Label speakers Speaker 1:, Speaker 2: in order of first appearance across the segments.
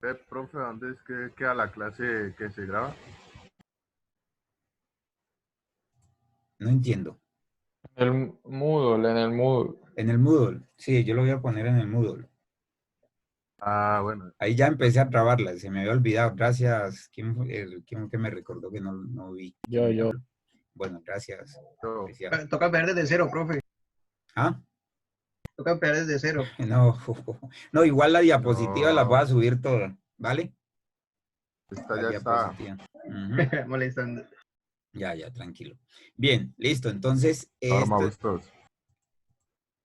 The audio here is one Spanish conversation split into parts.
Speaker 1: Profe, ¿dónde es que queda la clase que se graba?
Speaker 2: No entiendo.
Speaker 3: El Moodle, en el Moodle.
Speaker 2: En el Moodle. Sí, yo lo voy a poner en el Moodle.
Speaker 1: Ah, bueno.
Speaker 2: Ahí ya empecé a trabarla. Se me había olvidado. Gracias. ¿Quién fue quién que me recordó que no vi? ¿Quién me
Speaker 3: Yo.
Speaker 2: habló? Bueno, gracias.
Speaker 1: Yo,
Speaker 2: Apreciado.
Speaker 4: Toca empezar desde cero, profe.
Speaker 2: ¿Ah?
Speaker 4: Toca empezar desde cero.
Speaker 2: No, no, igual la diapositiva la voy
Speaker 1: no,
Speaker 2: a subir toda. ¿Vale?
Speaker 1: esta
Speaker 2: La
Speaker 1: ya está.
Speaker 2: diapositiva. Ujú.
Speaker 4: Molestando.
Speaker 2: Ya, tranquilo. Bien, listo. Entonces,
Speaker 1: Norma, gustos.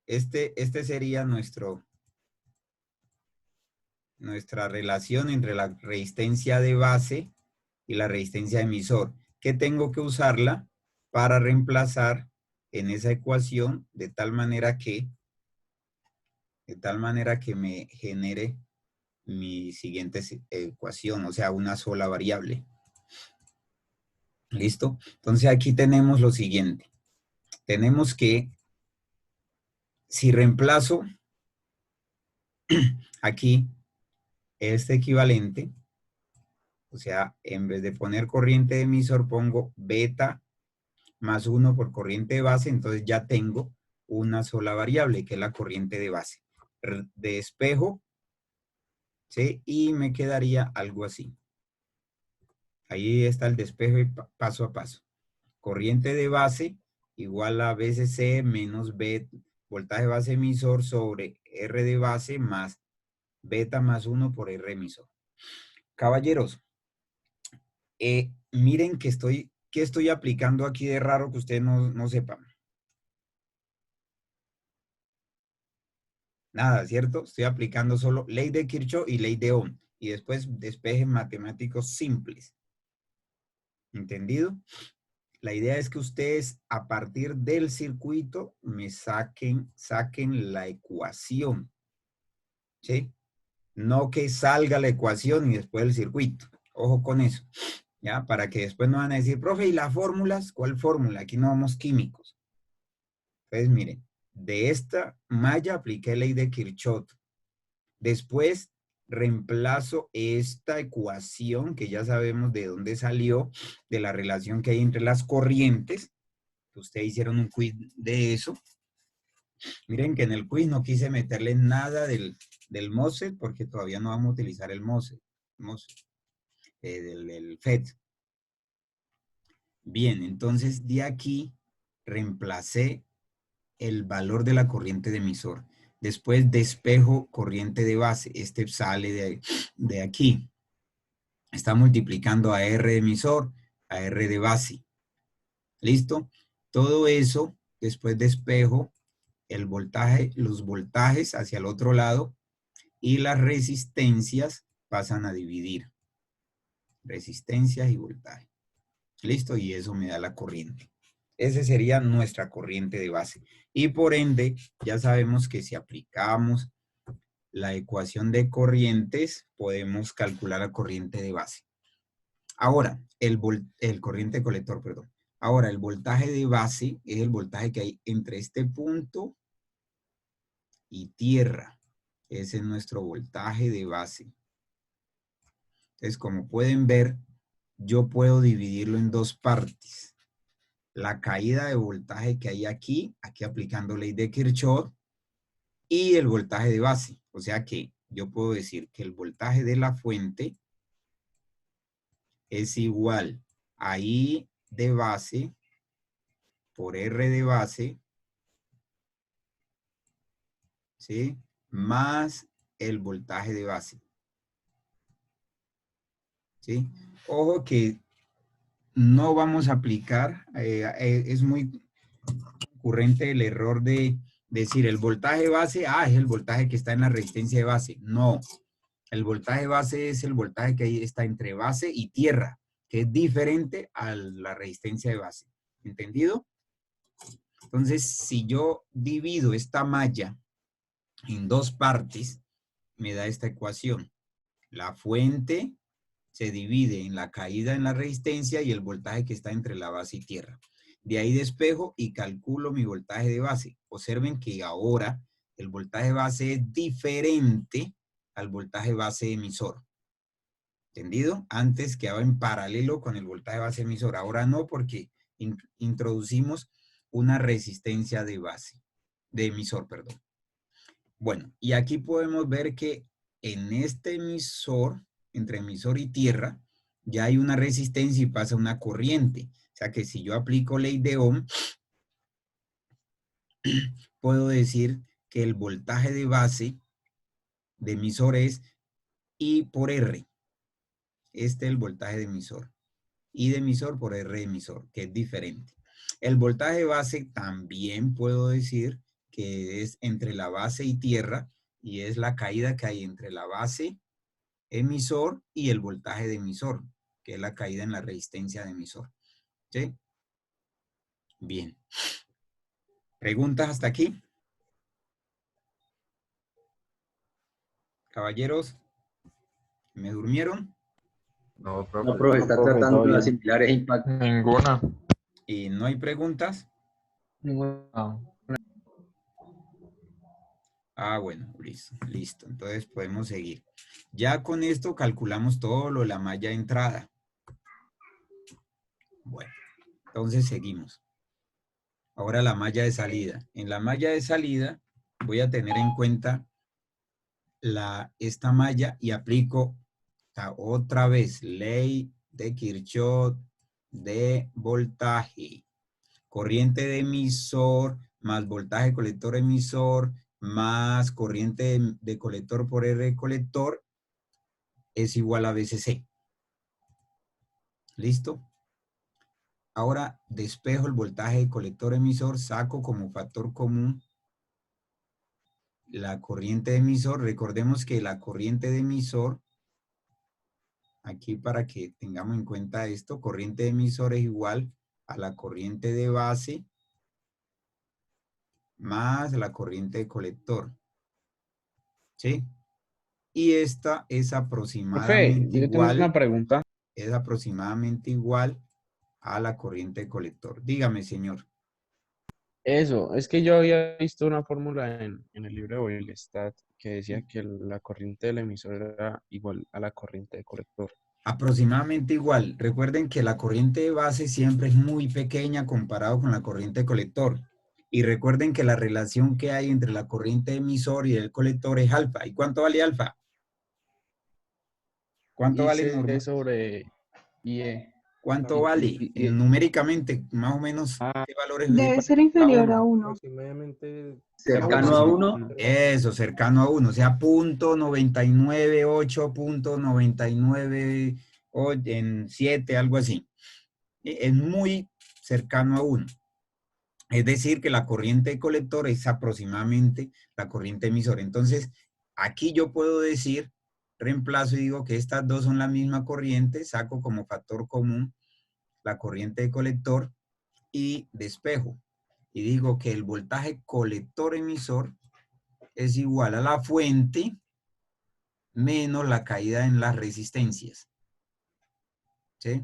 Speaker 2: este sería nuestra relación entre la resistencia de base y la resistencia de emisor, que tengo que usarla para reemplazar en esa ecuación de tal manera que me genere mi siguiente ecuación, o sea, una sola variable. ¿Listo? Entonces aquí tenemos lo siguiente. Tenemos que, si reemplazo aquí este equivalente, o sea, en vez de poner corriente de emisor, pongo beta más 1 por corriente de base, entonces ya tengo una sola variable, que es la corriente de base. Despejo, ¿sí? Y me quedaría algo así. Ahí está el despejo y paso a paso. Corriente de base igual a VCC menos B, voltaje base emisor sobre R de base más beta más 1 por R emisor. Caballeros, miren ¿qué estoy aplicando aquí de raro que ustedes no sepan? Nada, ¿cierto? Estoy aplicando solo ley de Kirchhoff y ley de Ohm. Y después despejes matemáticos simples. ¿Entendido? La idea es que ustedes a partir del circuito me saquen la ecuación. ¿Sí? No que salga la ecuación y después el circuito. Ojo con eso. ¿Ya? Para que después no van a decir, profe, ¿y las fórmulas? ¿Cuál fórmula? Aquí no vamos químicos. Entonces, miren, de esta malla apliqué ley de Kirchhoff. Después reemplazo esta ecuación que ya sabemos de dónde salió, de la relación que hay entre las corrientes. Ustedes hicieron un quiz de eso. Miren que en el quiz no quise meterle nada del MOSFET porque todavía no vamos a utilizar el MOSFET, del FET. Bien, entonces de aquí reemplacé el valor de la corriente de emisor. Después despejo corriente de base. Este sale de aquí. Está multiplicando a R de emisor, a R de base. ¿Listo? Todo eso, después despejo el voltaje, los voltajes hacia el otro lado y las resistencias pasan a dividir. Resistencias y voltaje. ¿Listo? Y eso me da la corriente. Esa sería nuestra corriente de base. Y por ende, ya sabemos que si aplicamos la ecuación de corrientes, podemos calcular la corriente de base. Ahora, el corriente colector, perdón. Ahora, el voltaje de base es el voltaje que hay entre este punto y tierra. Ese es nuestro voltaje de base. Entonces, como pueden ver, yo puedo dividirlo en dos partes. La caída de voltaje que hay aquí aplicando ley de Kirchhoff, y el voltaje de base. O sea que yo puedo decir que el voltaje de la fuente es igual a I de base por R de base, ¿sí? Más el voltaje de base, ¿sí? Ojo que no vamos a aplicar, es muy ocurrente el error de decir el voltaje base, es el voltaje que está en la resistencia de base. No, el voltaje base es el voltaje que está entre base y tierra, que es diferente a la resistencia de base. ¿Entendido? Entonces, si yo divido esta malla en dos partes, me da esta ecuación. La fuente se divide en la caída en la resistencia y el voltaje que está entre la base y tierra. De ahí despejo y calculo mi voltaje de base. Observen que ahora el voltaje base es diferente al voltaje base emisor. ¿Entendido? Antes quedaba en paralelo con el voltaje base emisor. Ahora no, porque introducimos una resistencia de base, de emisor, perdón. Bueno, y aquí podemos ver que en este emisor, entre emisor y tierra, ya hay una resistencia y pasa una corriente. O sea que si yo aplico ley de Ohm, puedo decir que el voltaje de base de emisor es I por R. Este es el voltaje de emisor. I de emisor por R de emisor, que es diferente. El voltaje base también puedo decir que es entre la base y tierra, y es la caída que hay entre la base emisor y el voltaje de emisor, que es la caída en la resistencia de emisor. ¿Sí? Bien. ¿Preguntas hasta aquí? Caballeros, ¿me durmieron?
Speaker 1: No,
Speaker 5: No,
Speaker 1: profe.
Speaker 5: profe,
Speaker 3: No,
Speaker 5: está
Speaker 3: profe,
Speaker 5: tratando
Speaker 3: todo
Speaker 5: de
Speaker 3: bien.
Speaker 5: asimilar ese impacto.
Speaker 3: Ninguna.
Speaker 2: ¿Y no hay preguntas?
Speaker 3: Ninguna.
Speaker 2: Ah, bueno, listo, listo. Entonces podemos seguir. Ya con esto calculamos todo lo de la malla de entrada. Bueno, entonces seguimos. Ahora la malla de salida. En la malla de salida voy a tener en cuenta esta malla y aplico otra vez ley de Kirchhoff de voltaje. Corriente de emisor más voltaje colector emisor más corriente de colector por R de colector es igual a BCC. ¿Listo? Ahora despejo el voltaje de colector emisor, saco como factor común la corriente de emisor. Recordemos que la corriente de emisor, aquí para que tengamos en cuenta esto, corriente de emisor es igual a la corriente de base más la corriente de colector. ¿Sí? Y esta es
Speaker 6: Profe,
Speaker 2: aproximadamente
Speaker 6: yo tengo una
Speaker 2: igual,
Speaker 6: pregunta.
Speaker 2: a la corriente de colector. Dígame, señor.
Speaker 6: Eso, es que yo había visto una fórmula en el libro de Boyle-Stat que decía que la corriente del emisor era igual a la corriente de colector.
Speaker 2: Aproximadamente igual. Recuerden que la corriente de base siempre es muy pequeña comparado con la corriente de colector. Y recuerden que la relación que hay entre la corriente de emisor y el colector es alfa. ¿Y cuánto vale alfa? ¿Cuánto vale
Speaker 6: Hice
Speaker 2: normal?
Speaker 6: sobre IE.
Speaker 2: ¿Cuánto
Speaker 6: Y,
Speaker 2: vale?
Speaker 6: y- y-
Speaker 2: Numéricamente, más o menos,
Speaker 6: ah,
Speaker 2: ¿qué valores le
Speaker 7: Debe
Speaker 2: ponen
Speaker 7: ser
Speaker 2: a
Speaker 7: inferior a
Speaker 2: uno?
Speaker 7: 1.
Speaker 8: Aproximadamente
Speaker 5: Cercano a uno.
Speaker 2: Eso, cercano a 1, o sea, .998, .99 en 7, algo así. Es muy cercano a 1. Es decir, que la corriente de colector es aproximadamente la corriente emisora. Entonces, aquí yo puedo decir, reemplazo y digo que estas dos son la misma corriente, saco como factor común la corriente de colector y despejo. Y digo que el voltaje colector emisor es igual a la fuente menos la caída en las resistencias. ¿Sí?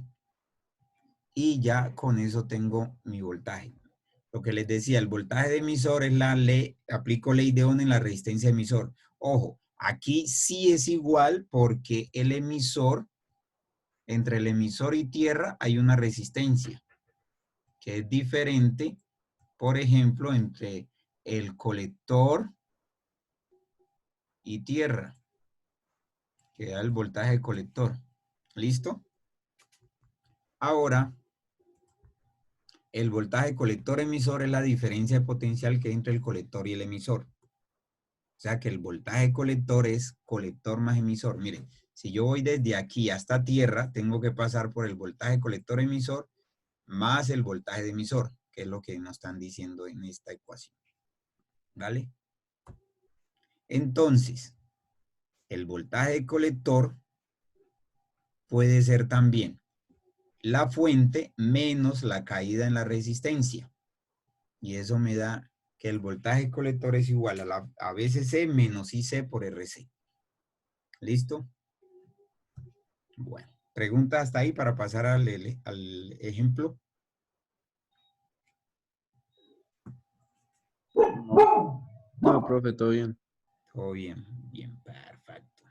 Speaker 2: Y ya con eso tengo mi voltaje. Lo que les decía, el voltaje de emisor es la ley, aplico ley de Ohm en la resistencia de emisor. Ojo, aquí sí es igual porque el emisor, entre el emisor y tierra hay una resistencia que es diferente, por ejemplo, entre el colector y tierra, que da el voltaje de colector. ¿Listo? Ahora, el voltaje colector-emisor es la diferencia de potencial que hay entre el colector y el emisor. O sea que el voltaje colector es colector más emisor. Miren, si yo voy desde aquí hasta tierra, tengo que pasar por el voltaje colector-emisor más el voltaje de emisor, que es lo que nos están diciendo en esta ecuación. ¿Vale? Entonces, el voltaje de colector puede ser también la fuente menos la caída en la resistencia. Y eso me da que el voltaje colector es igual a VCC menos IC por RC. ¿Listo? Bueno, pregunta hasta ahí para pasar al ejemplo.
Speaker 6: no, profe, todo bien.
Speaker 2: Todo bien, bien, perfecto.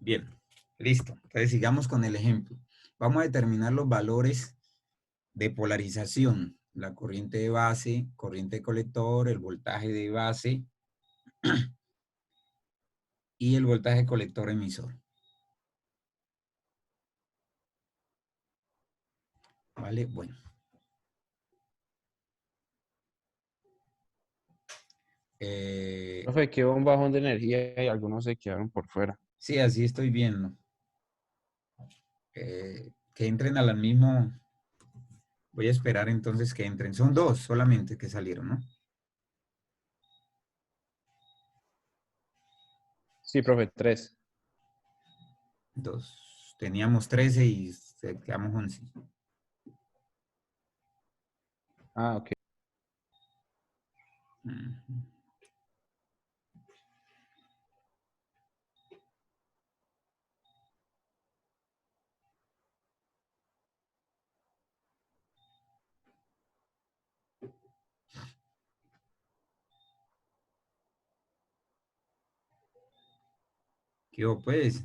Speaker 2: Bien, listo. Entonces sigamos con el ejemplo. Vamos a determinar los valores de polarización. La corriente de base, corriente de colector, el voltaje de base y el voltaje colector emisor. ¿Vale? Bueno.
Speaker 6: Profe, quedó un bajón de energía y algunos se quedaron por fuera.
Speaker 2: Sí, así estoy viendo. Que entren a la misma. Voy a esperar entonces que entren. Son dos solamente que salieron, ¿no?
Speaker 6: Sí, profe, 3.
Speaker 2: Dos. Teníamos 13 y quedamos 11.
Speaker 6: Ah, ok.
Speaker 2: Ujú. ¿Qué hubo, pues?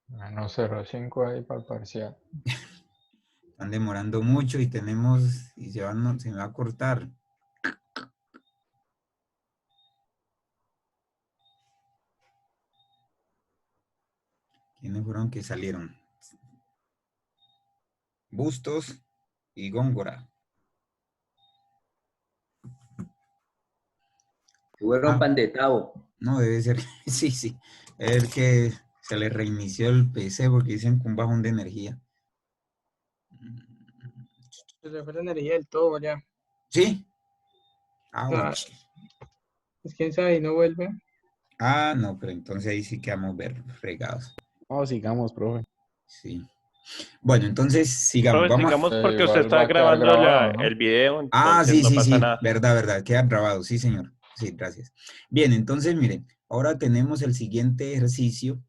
Speaker 3: Menos 0,5 ahí para el parcial.
Speaker 2: Están demorando mucho y tenemos, y se me va a cortar. ¿Quiénes fueron que salieron? Bustos y Góngora.
Speaker 5: Fueron
Speaker 2: Ah,
Speaker 5: pan de tabo.
Speaker 2: no, debe ser, sí, sí. Es que se le reinició el PC porque dicen que un bajón de energía.
Speaker 7: Se le fue la energía del todo ya.
Speaker 2: ¿Sí? Ah, bueno.
Speaker 7: Ah, pues quién sabe, y no vuelve.
Speaker 2: Ah, no, pero entonces ahí sí quedamos fregados.
Speaker 6: No, sigamos, profe.
Speaker 2: Sí. Bueno, entonces sigamos.
Speaker 8: Profe,
Speaker 2: Vamos a...
Speaker 8: sigamos porque usted
Speaker 3: Igual va
Speaker 8: está
Speaker 3: a quedar
Speaker 8: grabando
Speaker 3: grabado, ¿no?
Speaker 8: el video,
Speaker 2: Ah,
Speaker 8: entonces
Speaker 2: sí,
Speaker 8: no
Speaker 2: sí,
Speaker 8: pasa
Speaker 2: sí.
Speaker 8: nada.
Speaker 2: Verdad, verdad. Queda grabado. Sí, señor. Sí, gracias. Bien, entonces miren, ahora tenemos el siguiente ejercicio,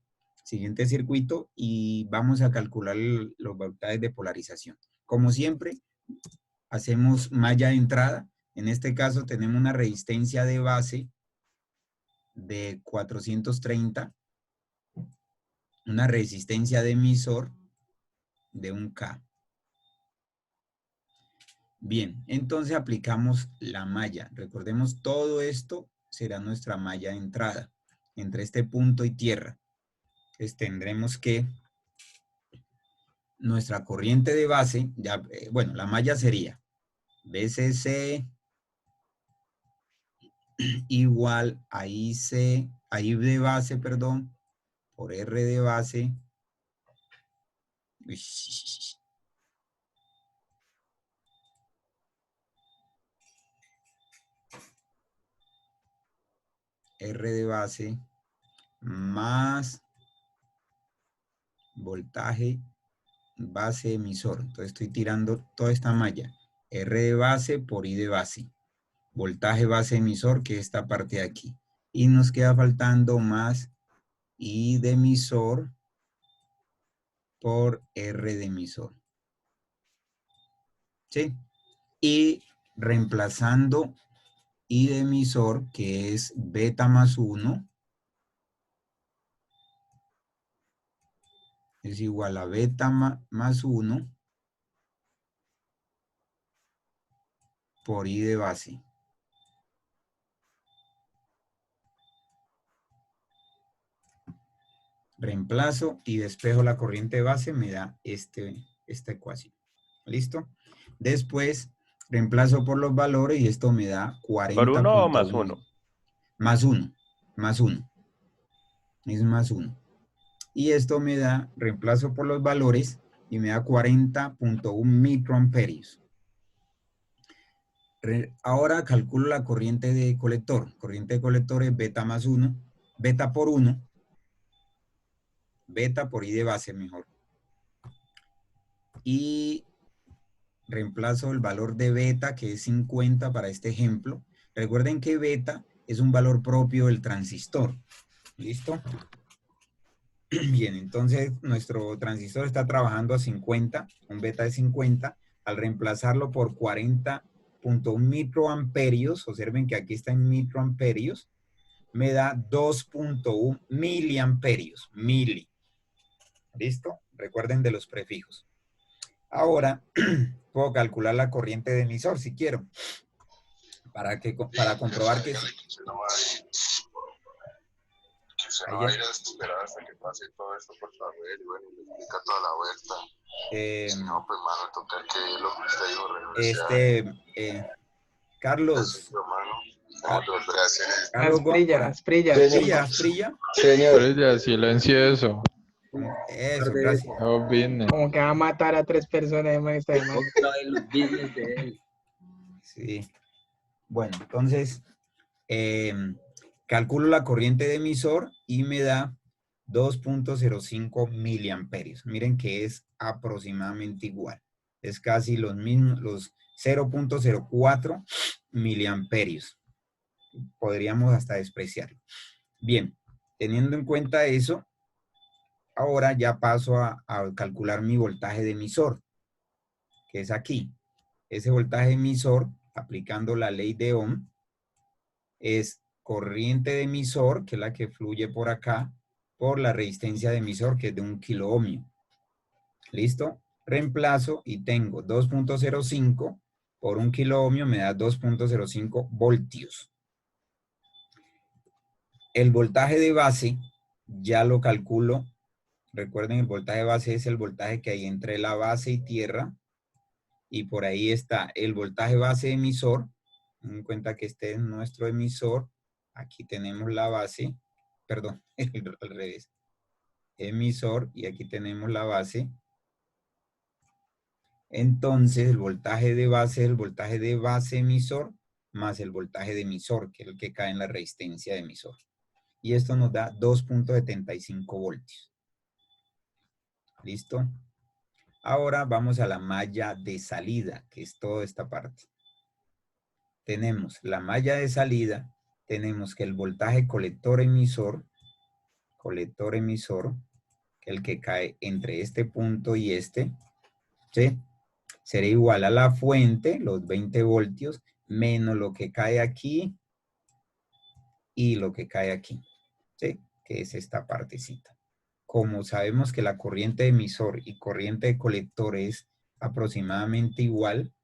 Speaker 2: siguiente circuito y vamos a calcular los voltajes de polarización. Como siempre, hacemos malla de entrada. En este caso tenemos una resistencia de base de 430, una resistencia de emisor de 1K. Bien, entonces aplicamos la malla. Recordemos, todo esto será nuestra malla de entrada entre este punto y tierra. Entonces tendremos que nuestra corriente de base, ya, bueno, la malla sería BCC igual a IC, a I de base, perdón, por R de base. R de base más voltaje base emisor. Entonces estoy tirando toda esta malla. R de base por I de base. Voltaje base emisor, que es esta parte de aquí. Y nos queda faltando más I de emisor por R de emisor. ¿Sí? Y reemplazando I de emisor, que es beta más 1, es igual a beta más 1 por I de base. Reemplazo y despejo la corriente de base, me da esta ecuación. ¿Listo? Después reemplazo por los valores y esto me da
Speaker 8: ¿Por uno o más
Speaker 2: 40.1.
Speaker 8: uno?
Speaker 2: Más 1. Más 1. Es más 1. Y esto me da, reemplazo por los valores y me da 40.1 microamperios. Ahora calculo la corriente de colector. Corriente de colector es beta más 1. Beta por 1. Beta por I de base mejor. Y reemplazo el valor de beta, que es 50 para este ejemplo. Recuerden que beta es un valor propio del transistor. ¿Listo? Bien, entonces nuestro transistor está trabajando a 50, un beta de 50. Al reemplazarlo por 40.1 0.1 microamperios, observen que aquí está en microamperios, me da 2.1 miliamperios, mili. ¿Listo? Recuerden de los prefijos. Ahora, puedo calcular la corriente de emisor si quiero, para comprobar que...
Speaker 1: Que se no va a ir a esperar hasta que pase todo esto, por favor, y bueno, le explica toda la vuelta. Si no, pues, mano, toca que lo que usted dijo,
Speaker 2: Carlos. Carlos,
Speaker 7: Asprilla, Asprilla.
Speaker 2: Asprilla.
Speaker 3: Pero ya silencio eso.
Speaker 2: Eso, gracias.
Speaker 3: No business.
Speaker 7: Como que va a matar a 3 personas más esta semana.
Speaker 2: Sí. Bueno, entonces, calculo la corriente de emisor y me da 2.05 miliamperios. Miren que es aproximadamente igual. Es casi los mismos, los 0.04 miliamperios. Podríamos hasta despreciarlo. Bien, teniendo en cuenta eso, ahora ya paso a calcular mi voltaje de emisor, que es aquí. Ese voltaje emisor, aplicando la ley de Ohm, es corriente de emisor, que es la que fluye por acá, por la resistencia de emisor, que es de 1 kiloohmio. ¿Listo? Reemplazo y tengo 2.05 por 1 kiloohmio me da 2.05 voltios. El voltaje de base ya lo calculo. Recuerden, el voltaje de base es el voltaje que hay entre la base y tierra. Y por ahí está el voltaje base emisor. Ten en cuenta que este es nuestro emisor. Aquí tenemos la base. Perdón, al revés. Emisor y aquí tenemos la base. Entonces, el voltaje de base es el voltaje de base emisor más el voltaje de emisor, que es el que cae en la resistencia de emisor. Y esto nos da 2.75 voltios. ¿Listo? Ahora vamos a la malla de salida, que es toda esta parte. Tenemos la malla de salida, tenemos que el voltaje colector-emisor, que el que cae entre este punto y este, ¿sí? Será igual a la fuente, los 20 voltios, menos lo que cae aquí y lo que cae aquí, ¿sí? Que es esta partecita. Como sabemos que la corriente de emisor y corriente de colector es aproximadamente igual,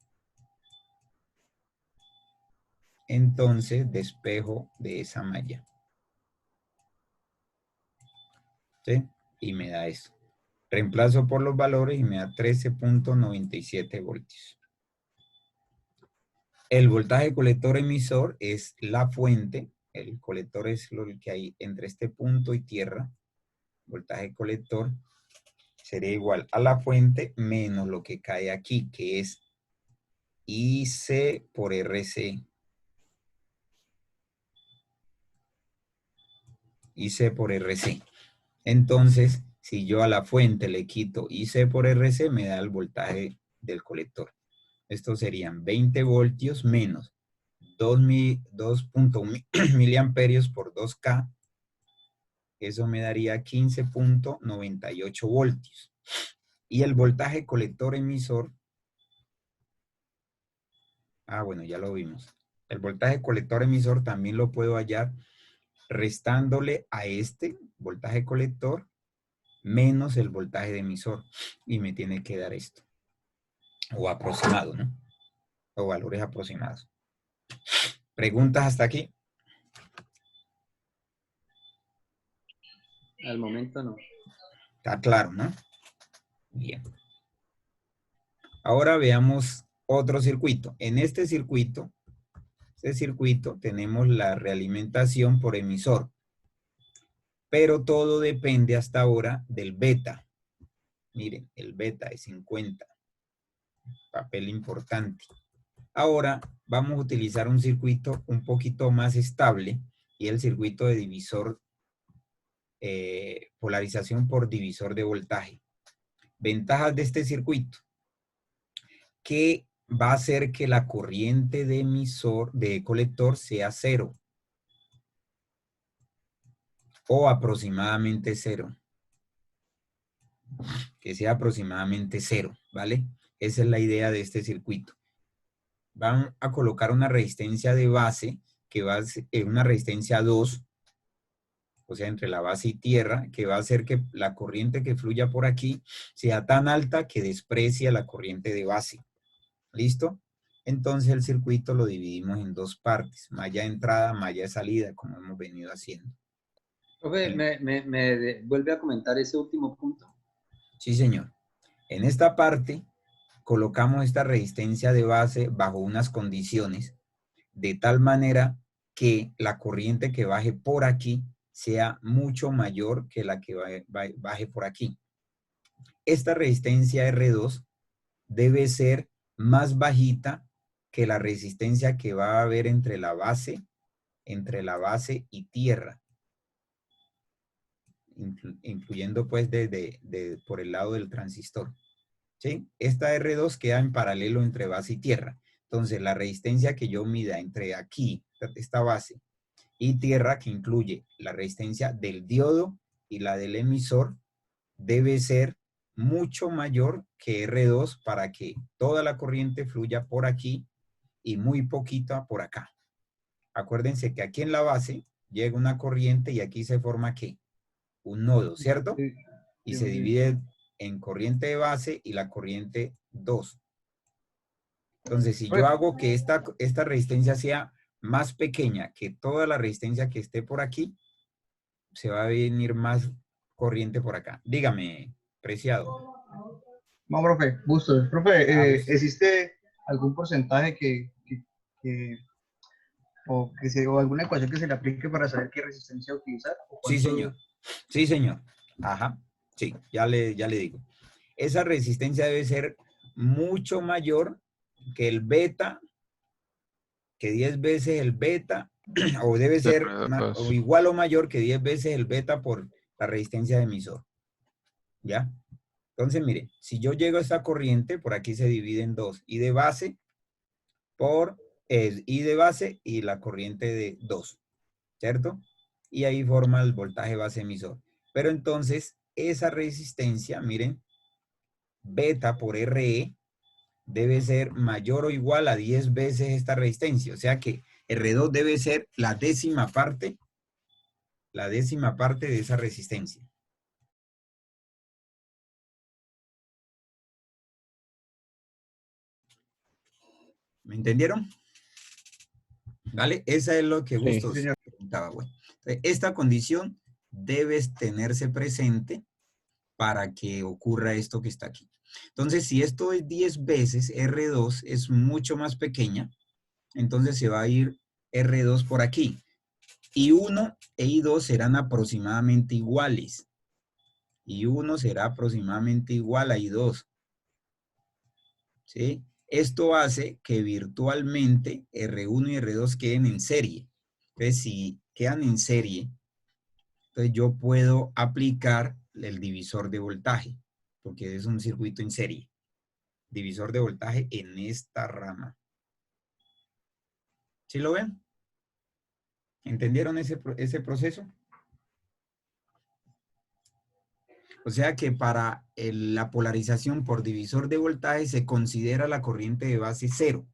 Speaker 2: entonces despejo de esa malla. ¿Sí? Y me da esto. Reemplazo por los valores y me da 13.97 voltios. El voltaje colector emisor es la fuente. El colector es lo que hay entre este punto y tierra. Voltaje colector sería igual a la fuente menos lo que cae aquí, que es IC por RC. IC por RC. Entonces, si yo a la fuente le quito IC por RC, me da el voltaje del colector. Estos serían 20 voltios menos 2.1 miliamperios por 2K. Eso me daría 15.98 voltios. Y el voltaje colector emisor, bueno, ya lo vimos. El voltaje colector emisor también lo puedo hallar restándole a este voltaje colector menos el voltaje de emisor. Y me tiene que dar esto. O aproximado, ¿no? O valores aproximados. ¿Preguntas hasta aquí?
Speaker 5: Al momento no.
Speaker 2: Está claro, ¿no? Bien. Ahora veamos otro circuito. En este circuito tenemos la realimentación por emisor. Pero todo depende hasta ahora del beta. Miren, el beta es 50. Papel importante. Ahora vamos a utilizar un circuito un poquito más estable y el circuito de divisor, polarización por divisor de voltaje. Ventajas de este circuito, que va a hacer que la corriente de emisor, de colector, sea cero o aproximadamente cero. Que sea aproximadamente cero, ¿vale? Esa es la idea de este circuito. van a colocar una resistencia de base, que va a ser una resistencia 2, o sea, entre la base y tierra, que va a hacer que la corriente que fluya por aquí sea tan alta que desprecie la corriente de base. ¿Listo? Entonces el circuito lo dividimos en dos partes, malla de entrada, malla de salida, como hemos venido haciendo.
Speaker 5: Profe, ¿me vuelve a comentar ese último punto?
Speaker 2: Sí, señor. En esta parte colocamos esta resistencia de base bajo unas condiciones de tal manera que la corriente que baje por aquí sea mucho mayor que la que baje por aquí. Esta resistencia R2 debe ser más bajita que la resistencia que va a haber entre la base y tierra, incluyendo pues por el lado del transistor. ¿Sí? Esta R2 queda en paralelo entre base y tierra. Entonces, la resistencia que yo mida entre aquí, esta base, y tierra, que incluye la resistencia del diodo y la del emisor, debe ser mucho mayor que R2 para que toda la corriente fluya por aquí y muy poquita por acá. Acuérdense que aquí en la base llega una corriente y aquí se forma ¿qué? Un nodo, ¿cierto?
Speaker 4: Sí,
Speaker 2: Y
Speaker 4: sí,
Speaker 2: se
Speaker 4: sí.
Speaker 2: divide en corriente de base y la corriente 2. Entonces, si yo hago que esta resistencia sea más pequeña que toda la resistencia que esté por aquí, se va a venir más corriente por acá. Dígame, Preciado.
Speaker 4: No, profe, Bustos. Profe,
Speaker 2: Bustos.
Speaker 4: ¿existe algún porcentaje o alguna ecuación que se le aplique para saber qué resistencia utilizar? ¿O
Speaker 2: Sí,
Speaker 4: cuánto?
Speaker 2: señor. Sí, señor. Ajá. Sí, ya le digo. Esa resistencia debe ser mucho mayor que el beta, que 10 veces el beta, o debe ser o igual o mayor que 10 veces el beta por la resistencia de emisor. ¿Ya? Entonces, mire, si yo llego a esta corriente, por aquí se divide en dos, I de base I de base y la corriente de 2, ¿cierto? Y ahí forma el voltaje base emisor. Pero entonces, esa resistencia, miren, beta por RE, debe ser mayor o igual a 10 veces esta resistencia. O sea que R2 debe ser la décima parte de esa resistencia. ¿Me entendieron? ¿Vale? Esa es lo que Bustos preguntaba. Bueno, esta condición debe tenerse presente para que ocurra esto que está aquí. Entonces, si esto es 10 veces, R2 es mucho más pequeña, entonces se va a ir R2 por aquí. I1 e I2 serán aproximadamente iguales. I1 será aproximadamente igual a I2. ¿Sí? Esto hace que virtualmente R1 y R2 queden en serie. Entonces, si quedan en serie, entonces yo puedo aplicar el divisor de voltaje, porque es un circuito en serie. Divisor de voltaje en esta rama. ¿Sí lo ven? ¿Entendieron ese proceso? O sea que para la polarización por divisor de voltaje se considera la corriente de base cero.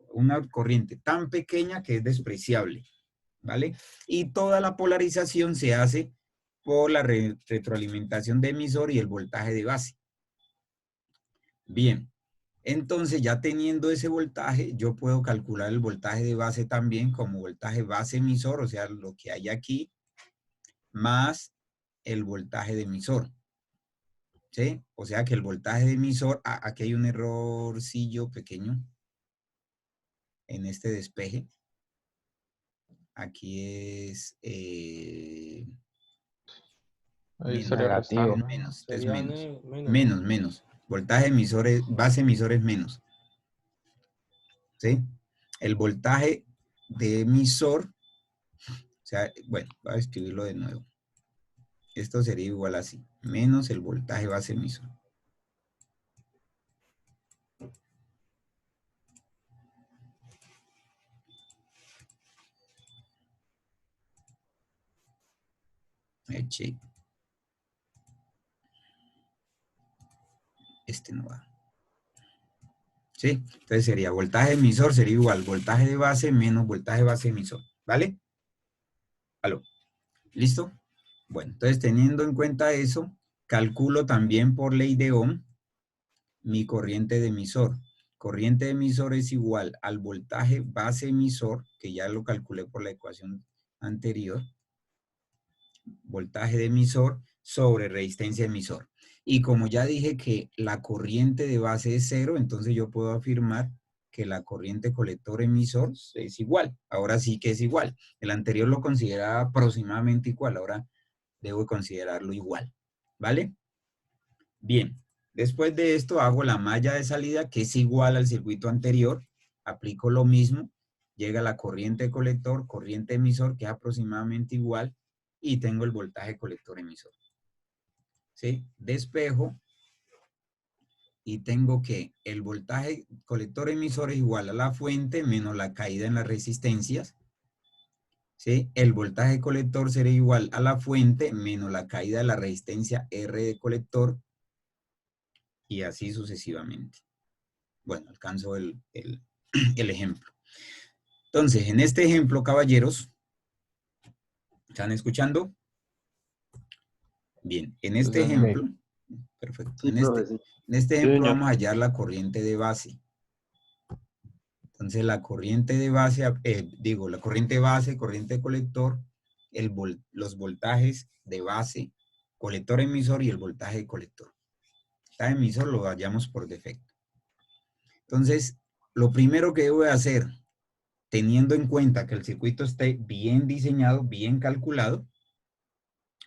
Speaker 2: Una corriente tan pequeña que es despreciable, ¿vale? Y toda la polarización se hace por la retroalimentación de emisor y el voltaje de base. Bien, entonces ya teniendo ese voltaje, yo puedo calcular el voltaje de base también como voltaje base emisor, o sea, lo que hay aquí, más el voltaje de emisor. ¿Sí? O sea que el voltaje de emisor, aquí hay un errorcillo pequeño en este despeje. Aquí es
Speaker 3: negativo.
Speaker 2: menos. Voltaje emisor base emisor es menos. ¿Sí? El voltaje de emisor, o sea, bueno, voy a escribirlo de nuevo. Esto sería igual así, menos el voltaje base emisor. Eche. Este no va. ¿Sí? Entonces sería voltaje emisor sería igual voltaje de base menos voltaje base emisor. ¿Vale? ¿Aló? ¿Listo? Bueno, entonces teniendo en cuenta eso, calculo también por ley de Ohm mi corriente de emisor. Corriente de emisor es igual al voltaje base emisor, que ya lo calculé por la ecuación anterior, voltaje de emisor sobre resistencia emisor. Y como ya dije que la corriente de base es cero, entonces yo puedo afirmar que la corriente colector emisor es igual. Ahora sí que es igual. El anterior lo consideraba aproximadamente igual, ahora debo considerarlo igual. ¿Vale? Bien. Después de esto hago la malla de salida que es igual al circuito anterior. Aplico lo mismo. Llega la corriente colector, corriente emisor que es aproximadamente igual y tengo el voltaje colector emisor. ¿Sí? Despejo y tengo que el voltaje colector emisor es igual a la fuente menos la caída en las resistencias. ¿Sí? El voltaje colector será igual a la fuente menos la caída de la resistencia R de colector y así sucesivamente. Bueno, alcanzo el ejemplo. Entonces, en este ejemplo, caballeros, ¿están escuchando? Bien, en este ejemplo, perfecto.
Speaker 5: Sí, profe, sí.
Speaker 2: En este ejemplo vamos a hallar la corriente de base. Entonces, la corriente de base, la corriente base, corriente colector, los voltajes de base, colector emisor y el voltaje de colector. Cada emisor lo hallamos por defecto. Entonces, lo primero que debo de hacer, teniendo en cuenta que el circuito esté bien diseñado, bien calculado,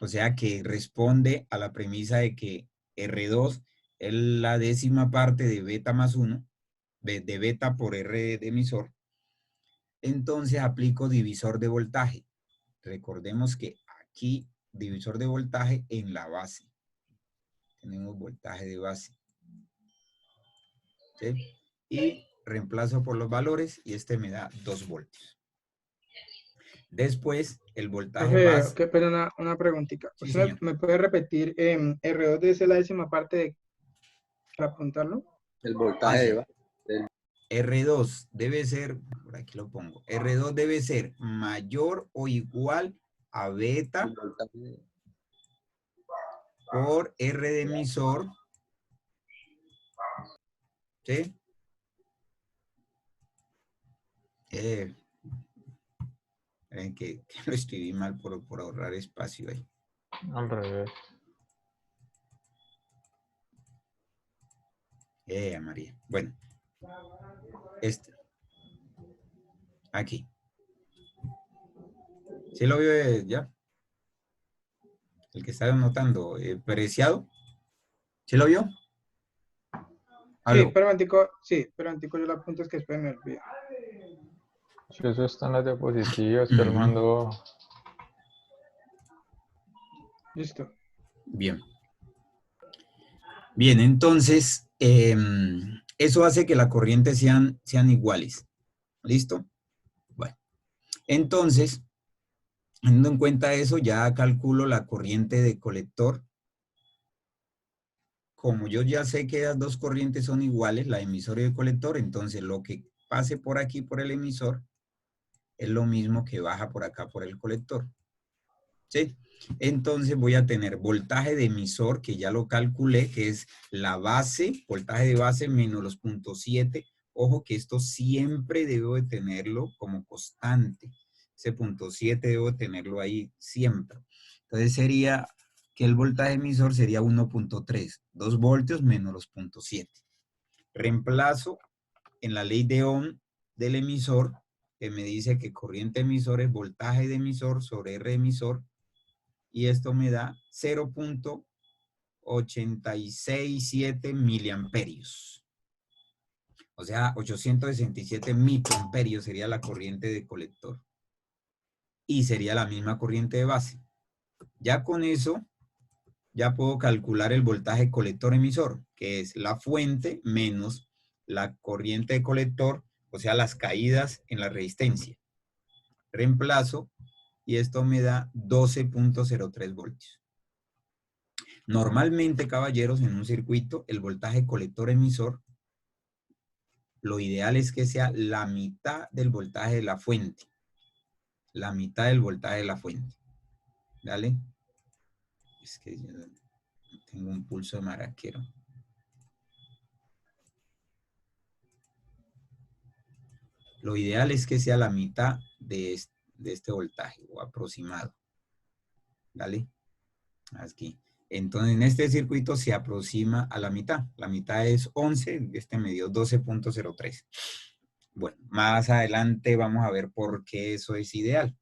Speaker 2: o sea que responde a la premisa de que R2 es la décima parte de beta más 1, de beta por R de emisor, entonces aplico divisor de voltaje. Recordemos que aquí, divisor de voltaje en la base. Tenemos voltaje de base. ¿Sí? Y reemplazo por los valores y este me da 2 voltios. Después, el voltaje base.
Speaker 7: Qué pena, una preguntita.
Speaker 2: Sí,
Speaker 7: ¿Usted
Speaker 2: señor.
Speaker 7: me puede repetir R2 debe ser la décima parte de, para apuntarlo?
Speaker 5: El voltaje de
Speaker 2: R2 debe ser, por aquí lo pongo, R2 debe ser mayor o igual a beta por R de emisor. ¿Sí? Que lo escribí mal por ahorrar espacio ahí.
Speaker 3: Al revés.
Speaker 2: María. Bueno. Aquí. ¿Sí lo vio ya? El que está anotando. ¿Preciado? ¿Sí lo vio?
Speaker 7: ¿Aló? Sí, pero antico yo la apunto, es que después me olvido.
Speaker 3: Si eso está en las diapositivas que él mandó.
Speaker 7: Listo.
Speaker 2: Bien. Bien, entonces, eso hace que las corrientes sean iguales. ¿Listo? Bueno, entonces, teniendo en cuenta eso, ya calculo la corriente de colector. Como yo ya sé que las dos corrientes son iguales, la emisor y el colector, entonces lo que pase por aquí por el emisor es lo mismo que baja por acá por el colector. ¿Sí? Entonces voy a tener voltaje de emisor, que ya lo calculé, que es la base, voltaje de base menos los 0.7. Ojo que esto siempre debo de tenerlo como constante. Ese 0.7 debo tenerlo ahí siempre. Entonces sería que el voltaje emisor sería 1.3, 2 voltios menos los 0.7. Reemplazo en la ley de Ohm del emisor, que me dice que corriente emisor es voltaje de emisor sobre R emisor, y esto me da 0.867 miliamperios. O sea, 867 microamperios sería la corriente de colector. Y sería la misma corriente de base. Ya con eso, ya puedo calcular el voltaje colector-emisor, que es la fuente menos la corriente de colector, o sea, las caídas en la resistencia. Reemplazo y esto me da 12.03 voltios. Normalmente, caballeros, en un circuito, el voltaje colector-emisor lo ideal es que sea la mitad del voltaje de la fuente. La mitad del voltaje de la fuente. ¿Dale? Es que yo tengo un pulso de maraquero. Lo ideal es que sea la mitad de este voltaje, o aproximado. ¿Dale? Aquí. Entonces, en este circuito se aproxima a la mitad. La mitad es 11, este me dio 12.03. Bueno, más adelante vamos a ver por qué eso es ideal.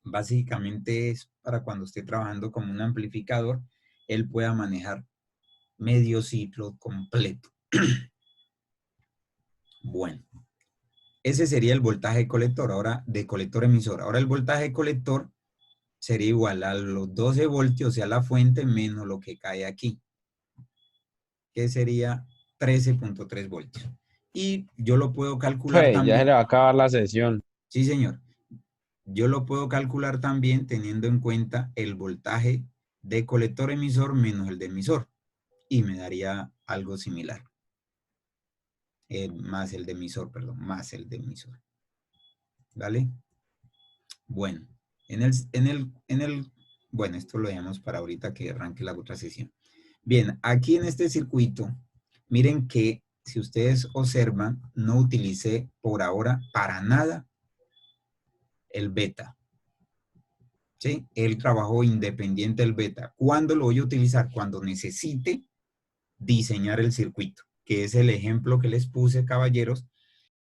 Speaker 2: Básicamente es para cuando esté trabajando como un amplificador, él pueda manejar medio ciclo completo. Bueno, ese sería el voltaje colector, ahora de colector emisor. Ahora el voltaje colector sería igual a los 12 voltios, o sea, la fuente menos lo que cae aquí, que sería 13.3 voltios. Y yo lo puedo calcular
Speaker 6: Pues,
Speaker 2: también.
Speaker 6: ya se le va a acabar la sesión.
Speaker 2: Sí, señor. Yo lo puedo calcular también teniendo en cuenta el voltaje de colector emisor menos el de emisor. Y me daría algo similar. Más el de emisor, perdón, más el de emisor. ¿Vale? Bueno, bueno, esto lo dejamos para ahorita que arranque la otra sesión. Bien, aquí en este circuito, miren que si ustedes observan, no utilicé por ahora para nada el beta. ¿Sí? El trabajo independiente del beta. ¿Cuándo lo voy a utilizar? Cuando necesite diseñar el circuito, que es el ejemplo que les puse, caballeros,